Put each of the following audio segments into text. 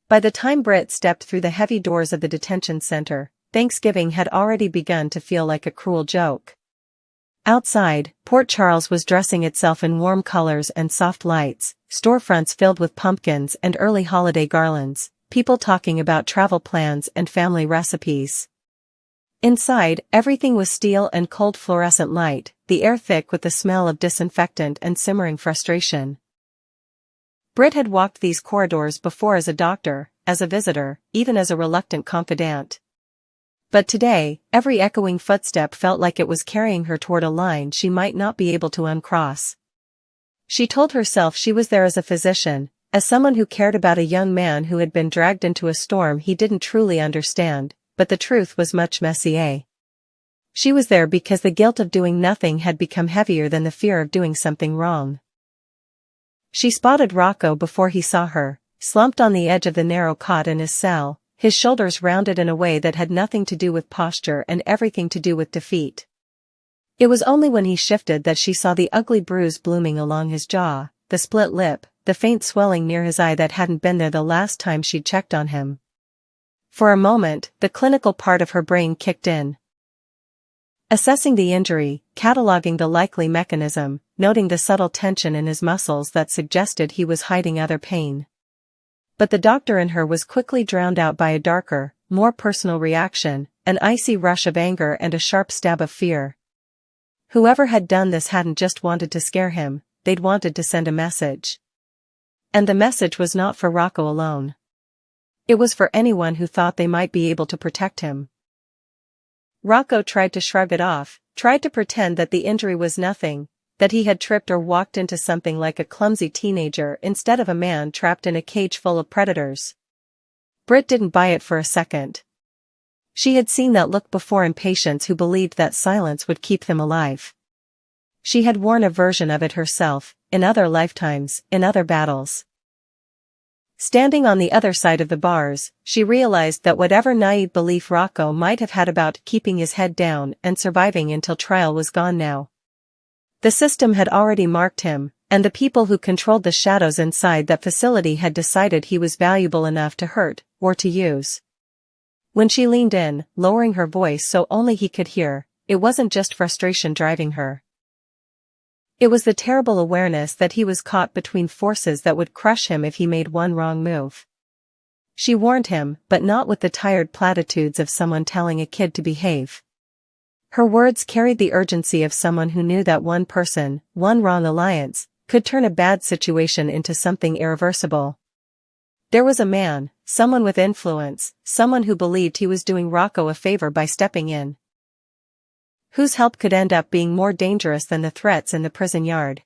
By the time Britt stepped through the heavy doors of the detention center, Thanksgiving had already begun to feel like a cruel joke. Outside, Port Charles was dressing itself in warm colors and soft lights, storefronts filled with pumpkins and early holiday garlands, people talking about travel plans and family recipes. Inside, everything was steel and cold fluorescent light, the air thick with the smell of disinfectant and simmering frustration. Britt had walked these corridors before as a doctor, as a visitor, even as a reluctant confidant. But today, every echoing footstep felt like it was carrying her toward a line she might not be able to uncross. She told herself she was there as a physician, as someone who cared about a young man who had been dragged into a storm he didn't truly understand, but the truth was much messier. She was there because the guilt of doing nothing had become heavier than the fear of doing something wrong. She spotted Rocco before he saw her, slumped on the edge of the narrow cot in his cell, his shoulders rounded in a way that had nothing to do with posture and everything to do with defeat. It was only when he shifted that she saw the ugly bruise blooming along his jaw, the split lip, the faint swelling near his eye that hadn't been there the last time she'd checked on him. For a moment, the clinical part of her brain kicked in. Assessing the injury, cataloging the likely mechanism, noting the subtle tension in his muscles that suggested he was hiding other pain. But the doctor in her was quickly drowned out by a darker, more personal reaction, an icy rush of anger and a sharp stab of fear. Whoever had done this hadn't just wanted to scare him, they'd wanted to send a message. And the message was not for Rocco alone. It was for anyone who thought they might be able to protect him. Rocco tried to shrug it off, tried to pretend that the injury was nothing, that he had tripped or walked into something like a clumsy teenager instead of a man trapped in a cage full of predators. Britt didn't buy it for a second. She had seen that look before in patients who believed that silence would keep them alive. She had worn a version of it herself, in other lifetimes, in other battles. Standing on the other side of the bars, she realized that whatever naive belief Rocco might have had about keeping his head down and surviving until trial was gone now. The system had already marked him, and the people who controlled the shadows inside that facility had decided he was valuable enough to hurt, or to use. When she leaned in, lowering her voice so only he could hear, it wasn't just frustration driving her. It was the terrible awareness that he was caught between forces that would crush him if he made one wrong move. She warned him, but not with the tired platitudes of someone telling a kid to behave. Her words carried the urgency of someone who knew that one person, one wrong alliance, could turn a bad situation into something irreversible. There was a man, someone with influence, someone who believed he was doing Rocco a favor by stepping in, whose help could end up being more dangerous than the threats in the prison yard.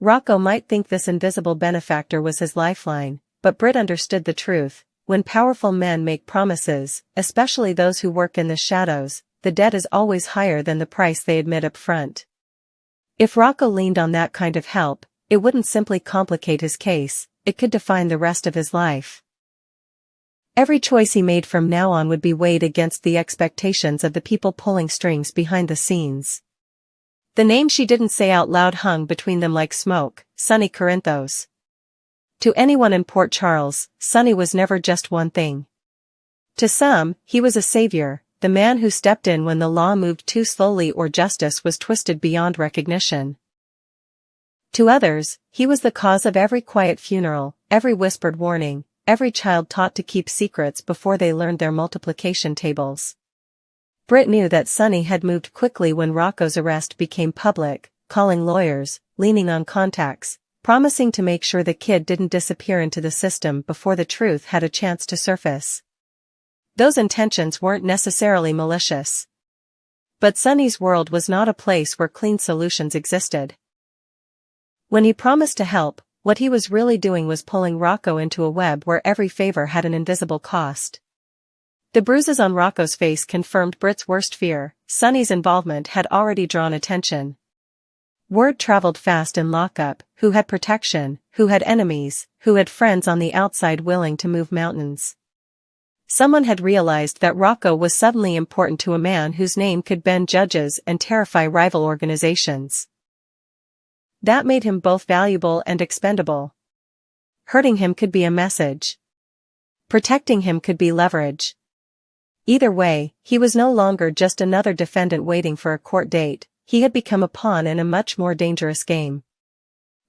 Rocco might think this invisible benefactor was his lifeline, but Britt understood the truth. When powerful men make promises, especially those who work in the shadows, the debt is always higher than the price they admit up front. If Rocco leaned on that kind of help, it wouldn't simply complicate his case, it could define the rest of his life. Every choice he made from now on would be weighed against the expectations of the people pulling strings behind the scenes. The name she didn't say out loud hung between them like smoke, Sonny Corinthos. To anyone in Port Charles, Sonny was never just one thing. To some, he was a savior, the man who stepped in when the law moved too slowly or justice was twisted beyond recognition. To others, he was the cause of every quiet funeral, every whispered warning, every child taught to keep secrets before they learned their multiplication tables. Britt knew that Sonny had moved quickly when Rocco's arrest became public, calling lawyers, leaning on contacts, promising to make sure the kid didn't disappear into the system before the truth had a chance to surface. Those intentions weren't necessarily malicious. But Sonny's world was not a place where clean solutions existed. When he promised to help, what he was really doing was pulling Rocco into a web where every favor had an invisible cost. The bruises on Rocco's face confirmed Britt's worst fear. Sonny's involvement had already drawn attention. Word traveled fast in lockup, who had protection, who had enemies, who had friends on the outside willing to move mountains. Someone had realized that Rocco was suddenly important to a man whose name could bend judges and terrify rival organizations. That made him both valuable and expendable. Hurting him could be a message. Protecting him could be leverage. Either way, he was no longer just another defendant waiting for a court date, he had become a pawn in a much more dangerous game.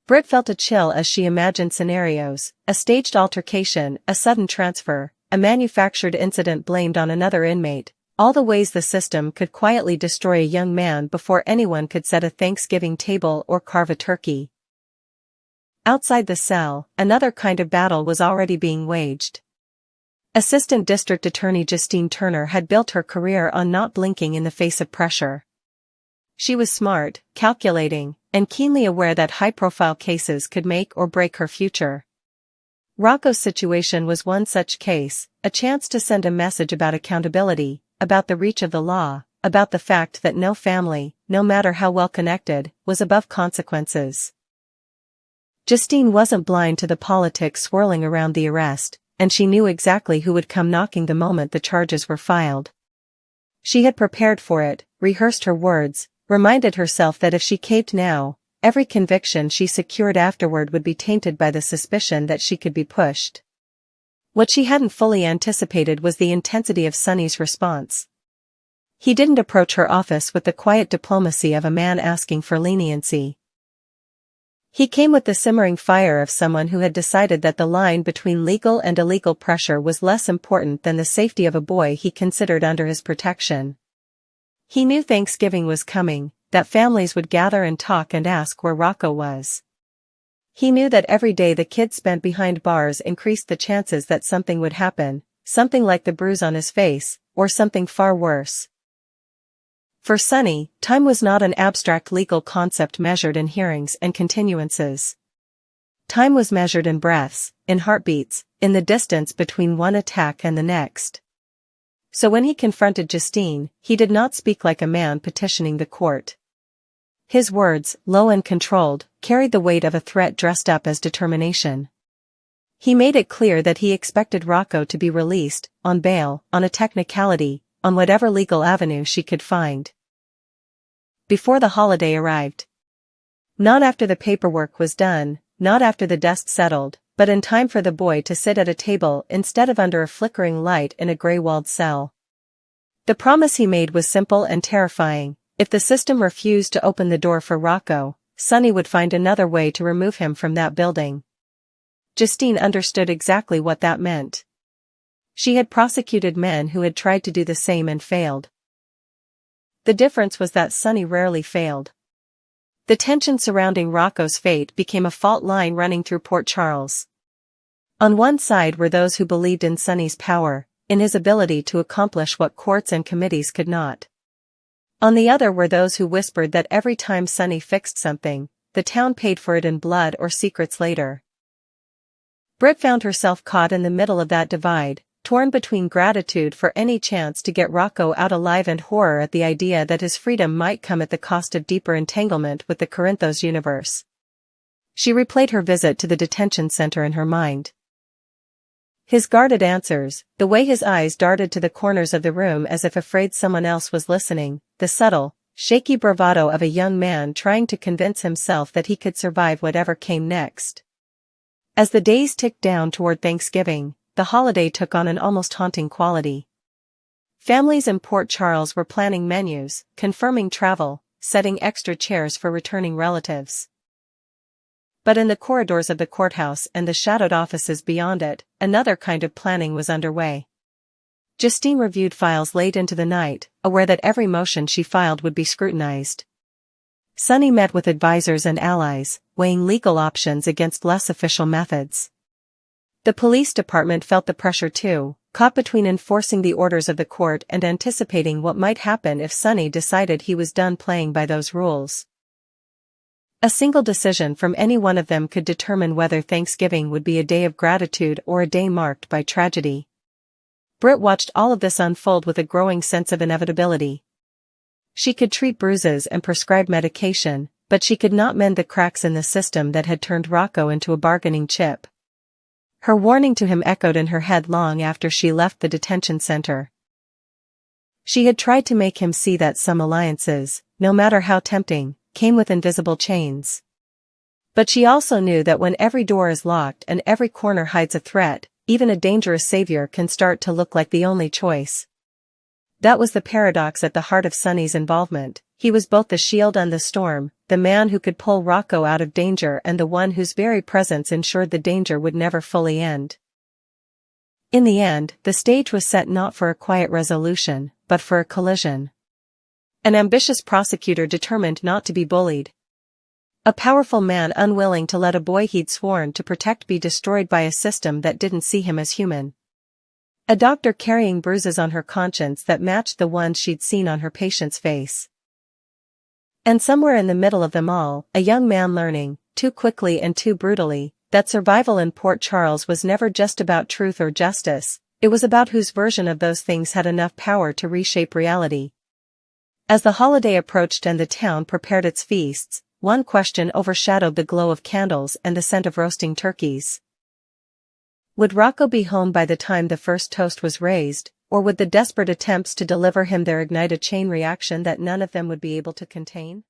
Britt felt a chill as she imagined scenarios: a staged altercation, a sudden transfer, a manufactured incident blamed on another inmate, all the ways the system could quietly destroy a young man before anyone could set a Thanksgiving table or carve a turkey. Outside the cell, another kind of battle was already being waged. Assistant District Attorney Justine Turner had built her career on not blinking in the face of pressure. She was smart, calculating, and keenly aware that high-profile cases could make or break her future. Rocco's situation was one such case, a chance to send a message about accountability, about the reach of the law, about the fact that no family, no matter how well connected, was above consequences. Justine wasn't blind to the politics swirling around the arrest, and she knew exactly who would come knocking the moment the charges were filed. She had prepared for it, rehearsed her words, reminded herself that if she caved now, every conviction she secured afterward would be tainted by the suspicion that she could be pushed. What she hadn't fully anticipated was the intensity of Sonny's response. He didn't approach her office with the quiet diplomacy of a man asking for leniency. He came with the simmering fire of someone who had decided that the line between legal and illegal pressure was less important than the safety of a boy he considered under his protection. He knew Thanksgiving was coming, that families would gather and talk and ask where Rocco was. He knew that every day the kid spent behind bars increased the chances that something would happen, something like the bruise on his face, or something far worse. For Sonny, time was not an abstract legal concept measured in hearings and continuances. Time was measured in breaths, in heartbeats, in the distance between one attack and the next. So when he confronted Justine, he did not speak like a man petitioning the court. His words, low and controlled, carried the weight of a threat dressed up as determination. He made it clear that he expected Rocco to be released, on bail, on a technicality, on whatever legal avenue she could find. Before the holiday arrived. Not after the paperwork was done, not after the dust settled, but in time for the boy to sit at a table instead of under a flickering light in a gray-walled cell. The promise he made was simple and terrifying: if the system refused to open the door for Rocco, Sonny would find another way to remove him from that building. Justine understood exactly what that meant. She had prosecuted men who had tried to do the same and failed. The difference was that Sonny rarely failed. The tension surrounding Rocco's fate became a fault line running through Port Charles. On one side were those who believed in Sonny's power, in his ability to accomplish what courts and committees could not. On the other were those who whispered that every time Sonny fixed something, the town paid for it in blood or secrets later. Britt found herself caught in the middle of that divide, torn between gratitude for any chance to get Rocco out alive and horror at the idea that his freedom might come at the cost of deeper entanglement with the Corinthos universe. She replayed her visit to the detention center in her mind. His guarded answers, the way his eyes darted to the corners of the room as if afraid someone else was listening, the subtle, shaky bravado of a young man trying to convince himself that he could survive whatever came next. As the days ticked down toward Thanksgiving, the holiday took on an almost haunting quality. Families in Port Charles were planning menus, confirming travel, setting extra chairs for returning relatives. But in the corridors of the courthouse and the shadowed offices beyond it, another kind of planning was underway. Justine reviewed files late into the night, aware that every motion she filed would be scrutinized. Sonny met with advisors and allies, weighing legal options against less official methods. The police department felt the pressure too, caught between enforcing the orders of the court and anticipating what might happen if Sonny decided he was done playing by those rules. A single decision from any one of them could determine whether Thanksgiving would be a day of gratitude or a day marked by tragedy. Britt watched all of this unfold with a growing sense of inevitability. She could treat bruises and prescribe medication, but she could not mend the cracks in the system that had turned Rocco into a bargaining chip. Her warning to him echoed in her head long after she left the detention center. She had tried to make him see that some alliances, no matter how tempting, came with invisible chains. But she also knew that when every door is locked and every corner hides a threat, even a dangerous savior can start to look like the only choice. That was the paradox at the heart of Sonny's involvement. He was both the shield and the storm, the man who could pull Rocco out of danger and the one whose very presence ensured the danger would never fully end. In the end, the stage was set not for a quiet resolution, but for a collision. An ambitious prosecutor determined not to be bullied. A powerful man unwilling to let a boy he'd sworn to protect be destroyed by a system that didn't see him as human. A doctor carrying bruises on her conscience that matched the ones she'd seen on her patient's face. And somewhere in the middle of them all, a young man learning, too quickly and too brutally, that survival in Port Charles was never just about truth or justice, it was about whose version of those things had enough power to reshape reality. As the holiday approached and the town prepared its feasts, one question overshadowed the glow of candles and the scent of roasting turkeys. Would Rocco be home by the time the first toast was raised, or would the desperate attempts to deliver him there ignite a chain reaction that none of them would be able to contain?